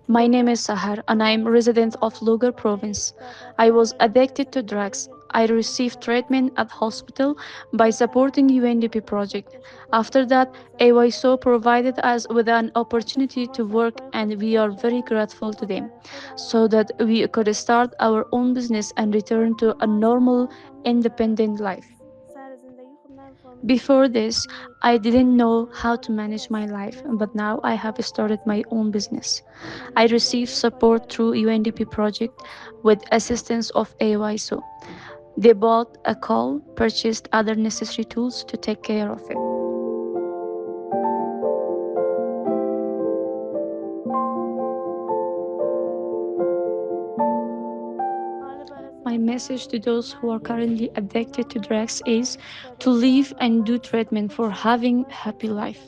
My name is Sahar and I am resident of Logar province. I was addicted to drugs. I received treatment at hospital by supporting UNDP project. After that, AYSO provided us with an opportunity to work and we are very grateful to them so that we could start our own business and return to a normal independent life. Before this, I didn't know how to manage my life, but now I have started my own business. I receive support through UNDP project with assistance of AYSO. They bought a call, purchased other necessary tools to take care of it. My message to those who are currently addicted to drugs is to leave and do treatment for having a happy life.